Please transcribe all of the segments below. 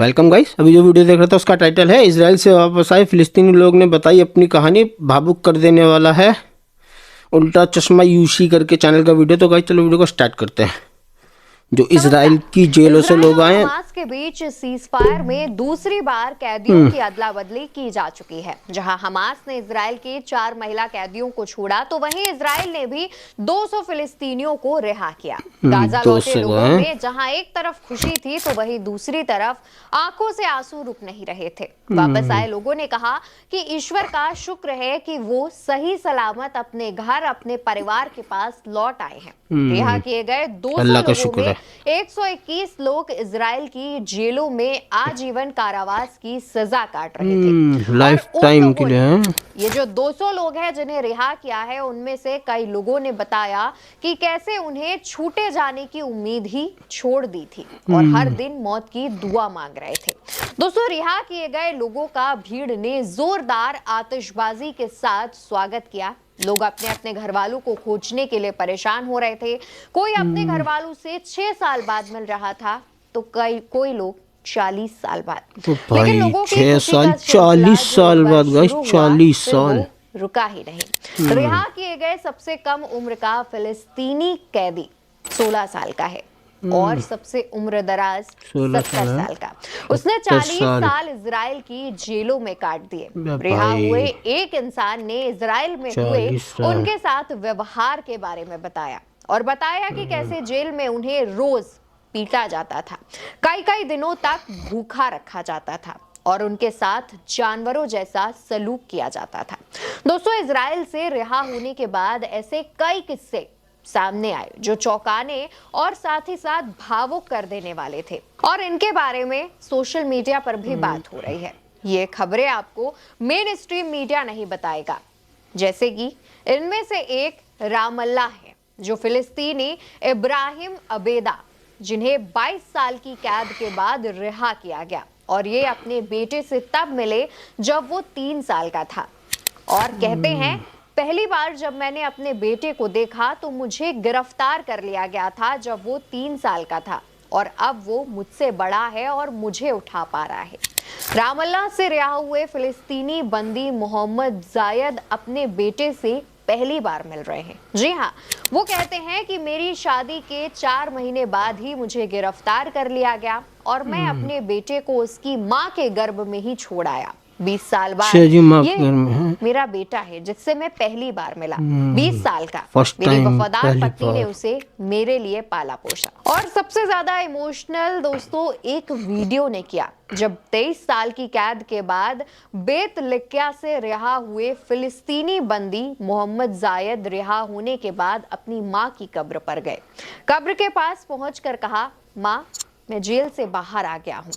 Welcome guys. अभी जो video देख रहे थे उसका टाइटल है इजराइल से वापस आए फिलिस्तीनी लोग ने बताई अपनी कहानी, भावुक कर देने वाला है। उल्टा चश्मा यूशी करके चैनल का वीडियो। तो गाइस चलो वीडियो को स्टार्ट करते हैं। जो इजराइल की जेलों से लोग आए हैं, हमास के बीच सीज फायर में दूसरी बार कैदियों की अदला बदली की जा चुकी है। जहां हमास ने इजराइल के 4 महिला कैदियों को छोड़ा तो वहीं इजराइल ने भी 200 फिलिस्तीनियों को रिहा किया। गाजा लौटे लोगों में जहां एक तरफ खुशी थी तो वहीं दूसरी तरफ आंखों से आंसू रुक नहीं रहे थे। वापस आए लोगों ने कहा कि ईश्वर का शुक्र है कि वो सही सलामत अपने घर अपने परिवार के पास लौट आए हैं। रिहा किए गए 200 लोगों में 121 लोग इजराइल की जेलों में आजीवन कारावास की सजा काट रहे थे। लाइफ टाइम के लिए। ये जो 200 लोग हैं जिन्हें रिहा किया है, उनमें से कई लोगों ने बताया कि कैसे उन्हें छूटे जाने की उम्मीद ही छोड़ दी थी और हर दिन मौत की दुआ मांग रहे थे। दोस्तों, रिहा किए गए लोगों का भीड़ ने जोरदार आतिशबाजी के साथ स्वागत किया। लोग अपने अपने घर वालों को खोजने के लिए परेशान हो रहे थे। कोई अपने घर वालों से 6 साल बाद मिल रहा था तो कोई लोग 40 साल बाद। तो लेकिन लोगों की 6 साल 40 साल बाद गाइस, 40 साल रुका ही नहीं। रिहा किए गए सबसे कम उम्र का फिलिस्तीनी कैदी 16 साल का है और सबसे उम्र दराज 70 साल का। उसने 40 साल इजराइल की जेलों में काट दिए। रिहा हुए एक इंसान ने इजराइल में हुए उनके साथ व्यवहार के बारे में बताया और बताया कि कैसे जेल में उन्हें रोज पीटा जाता था, कई दिनों तक भूखा रखा जाता था और उनके साथ जानवरों जैसा सलूक किया जाता था। दोस्तों, इजराइल से रिहा होने के बाद ऐसे कई किस्से सामने आए जो चौंकाने और साथ ही साथ भावुक कर देने वाले थे और इनके बारे में सोशल मीडिया पर भी बात हो रही है। ये खबरें आपको मेन स्ट्रीम मीडिया नहीं बताएगा। जैसे कि इनमें से एक रामल्ला है, जो फिलिस्तीनी इब्राहिम अबेदा, जिन्हें 22 साल की कैद के बाद रिहा किया गया और ये अपने बेटे से तब मिले जब वो 3 साल का था और कहते हैं, पहली बार जब मैंने अपने बेटे को देखा तो मुझे गिरफ्तार कर लिया गया था जब वो 3 साल का था और अब वो मुझसे बड़ा है और मुझे उठा पा रहा है। रामल्ला से रिहा हुए फिलिस्तीनी बंदी मोहम्मद जायद अपने बेटे से पहली बार मिल रहे हैं। जी हाँ, वो कहते हैं कि मेरी शादी के 4 महीने बाद ही मुझे गिरफ्तार कर लिया गया और मैं अपने बेटे को उसकी माँ के गर्भ में ही छोड़ आया। 20 साल बाद ये मेरा बेटा है जिससे मैं पहली बार मिला। 20 साल का मेरी वफादार पत्नी ने उसे मेरे लिए पाला पोसा। और सबसे ज्यादा इमोशनल दोस्तों एक वीडियो ने किया जब 23 साल की कैद के बाद बेत लिक्या से रिहा हुए फिलिस्तीनी बंदी मोहम्मद जायद रिहा होने के बाद अपनी माँ की कब्र पर गए। कब्र के पास पहुंचकर कहा, माँ, मैं जेल से बाहर आ गया हूँ।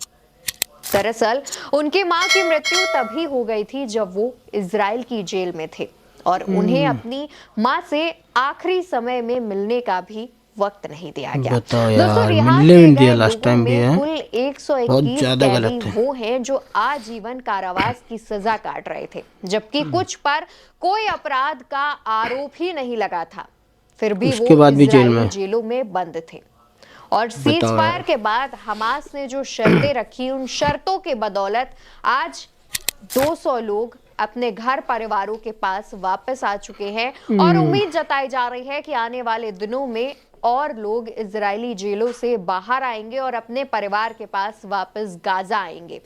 दरअसल उनकी मां की मृत्यु तभी हो गई थी जब वो इजराइल की जेल में थे और उन्हें अपनी मां से आखिरी समय में मिलने का भी वक्त नहीं दिया गया। दोस्तों, रिहा किए गए लोगों में कुल 121 कैदी वो हैं जो आजीवन कारावास की सजा काट रहे थे, जबकि कुछ पर कोई अपराध का आरोप ही नहीं लगा था। फिर भी वो इजरायली जेलों में बंद थे और सीज फायर के बाद हमास ने जो शर्तें रखी, उन शर्तों के बदौलत आज 200 लोग अपने घर परिवारों के पास वापस आ चुके हैं और उम्मीद जताई जा रही है कि आने वाले दिनों में और लोग इजरायली जेलों से बाहर आएंगे और अपने परिवार के पास वापस गाजा आएंगे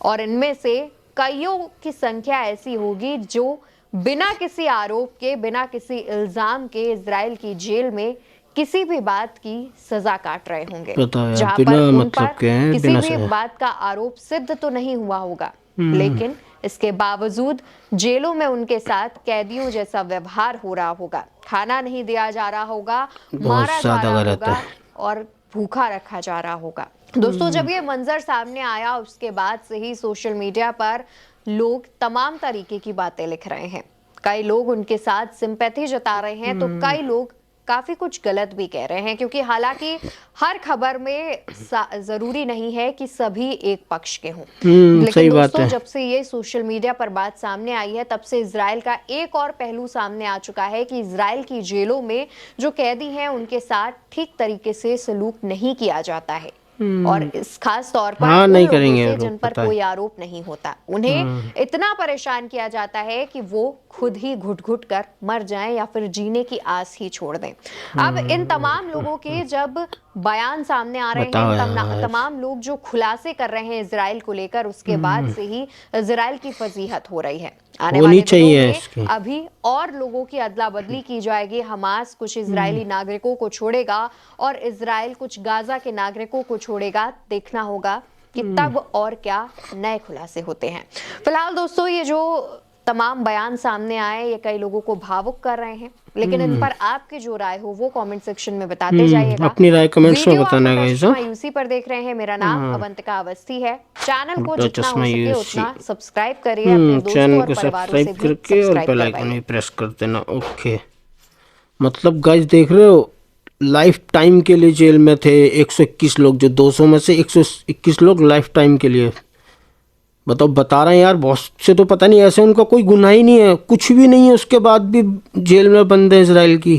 और इनमें से कईयों की संख्या ऐसी होगी जो बिना किसी आरोप के, बिना किसी इल्जाम के इजराइल की जेल में किसी भी बात की सजा काट रहे होंगे, जहां पर उन पर किसी भी बात का आरोप सिद्ध तो नहीं हुआ होगा, लेकिन इसके बावजूद जेलों में उनके साथ कैदियों जैसा व्यवहार हो रहा होगा, खाना नहीं दिया जा रहा होगा, मारा जा रहा होगा और भूखा रखा जा रहा होगा। दोस्तों, जब ये मंजर सामने आया उसके बाद से ही सोशल मीडिया पर लोग तमाम तरीके की बातें लिख रहे हैं। कई लोग उनके साथ सिंपैथी जता रहे हैं तो कई लोग काफी कुछ गलत भी कह रहे हैं, क्योंकि हालांकि हर खबर में जरूरी नहीं है कि सभी एक पक्ष के हों। लेकिन दोस्तों, जब से ये सोशल मीडिया पर बात सामने आई है तब से इजराइल का एक और पहलू सामने आ चुका है कि इजराइल की जेलों में जो कैदी हैं उनके साथ ठीक तरीके से सलूक नहीं किया जाता है। और इस खास तौर पर हाँ, उन नहीं लोगों करेंगे से लोग, जिन पर पता है। कोई आरोप नहीं होता, उन्हें इतना परेशान किया जाता है कि वो खुद ही घुट घुट कर मर जाएं या फिर जीने की आस ही छोड़ दें। अब इन तमाम लोगों के जब बयान सामने आ रहे हैं, बताओ यार। तमाम लोग जो खुलासे कर रहे हैं इजराइल को लेकर, उसके बाद से ही इजराइल की फजीहत हो रही है। आने होनी वाले दिनों चाहिए में इसकी। अभी और लोगों की अदला बदली की जाएगी। हमास कुछ इजरायली नागरिकों को छोड़ेगा और इजराइल कुछ गाजा के नागरिकों को छोड़ेगा। देखना होगा कि तब और क्या नए खुलासे होते हैं। फिलहाल दोस्तों, ये जो तमाम बयान सामने आए, ये कई लोगों को भावुक कर रहे हैं, लेकिन इन पर आपकी जो राय हो वो कमेंट सेक्शन में बताते जाइएगा। अपनी राय कमेंट्स में वीडियो आप बताना उल्टा गाइस। चश्मा यूसी पर देख रहे हैं। मेरा नाम अवंतिका अवस्थी है। चैनल को उल्टा जितना हो चश्मा सके यूसी। उतना सब्सक्राइब करिए, अपने दोस्तों चैनल और को परिवारों से सब्सक्राइब भी करके और सब्सक्राइब बेल आइकन करवाइए। भी प्रेस कर देना। ओके, मतलब गाइस देख रहे हो, लाइफ टाइम के लिए जेल में थे 121 लोग, जो 200 में से 121 लोग लाइफ टाइम के लिए। बताओ, बता रहे हैं यार, बॉस से तो पता नहीं, ऐसे उनका कोई गुनाह ही नहीं है, कुछ भी नहीं है, उसके बाद भी जेल में बंद है इसराइल की,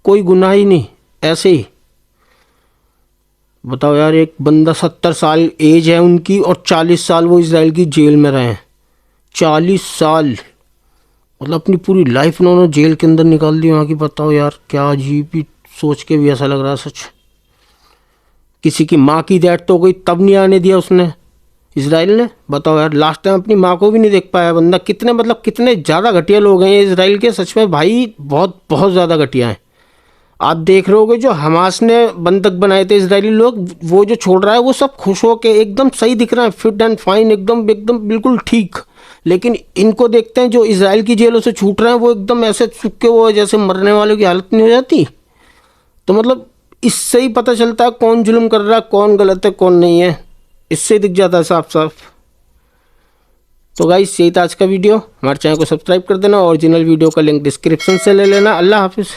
कोई गुनाह ही नहीं, ऐसे ही। बताओ यार, एक बंदा 70 साल एज है उनकी और 40 साल वो इसराइल की जेल में रहे हैं। 40 साल, मतलब अपनी पूरी लाइफ उन्होंने जेल के अंदर निकाल दी वहाँ की। बताओ यार, क्या अजीब ही, सोच के भी ऐसा लग रहा है सच। किसी की माँ की डेथ तो हो गई, तब नहीं आने दिया उसने, इसराइल ने। बताओ यार, लास्ट टाइम अपनी माँ को भी नहीं देख पाया बंदा। कितने, मतलब कितने ज़्यादा घटिया लोग हैं ये इसराइल के, सच में भाई, बहुत बहुत ज़्यादा घटिया हैं। आप देख रहे होगे जो हमास ने बंधक बनाए थे इसराइली लोग, वो जो छोड़ रहा है वो सब खुश हो के एकदम सही दिख रहा है, फिट एंड फाइन, एकदम एकदम बिल्कुल ठीक। लेकिन इनको देखते हैं जो इसराइल की जेलों से छूट रहे हैं, वो एकदम ऐसे चुपके, वो जैसे मरने वालों की हालत नहीं हो जाती। तो मतलब इससे ही पता चलता है कौन जुल्म कर रहा है, कौन गलत है, कौन नहीं है, इससे ही दिख जाता है साफ साफ। तो गाइस, यही था आज का वीडियो। हमारे चैनल को सब्सक्राइब कर देना, ओरिजिनल वीडियो का लिंक डिस्क्रिप्शन से ले लेना। अल्लाह हाफिज़।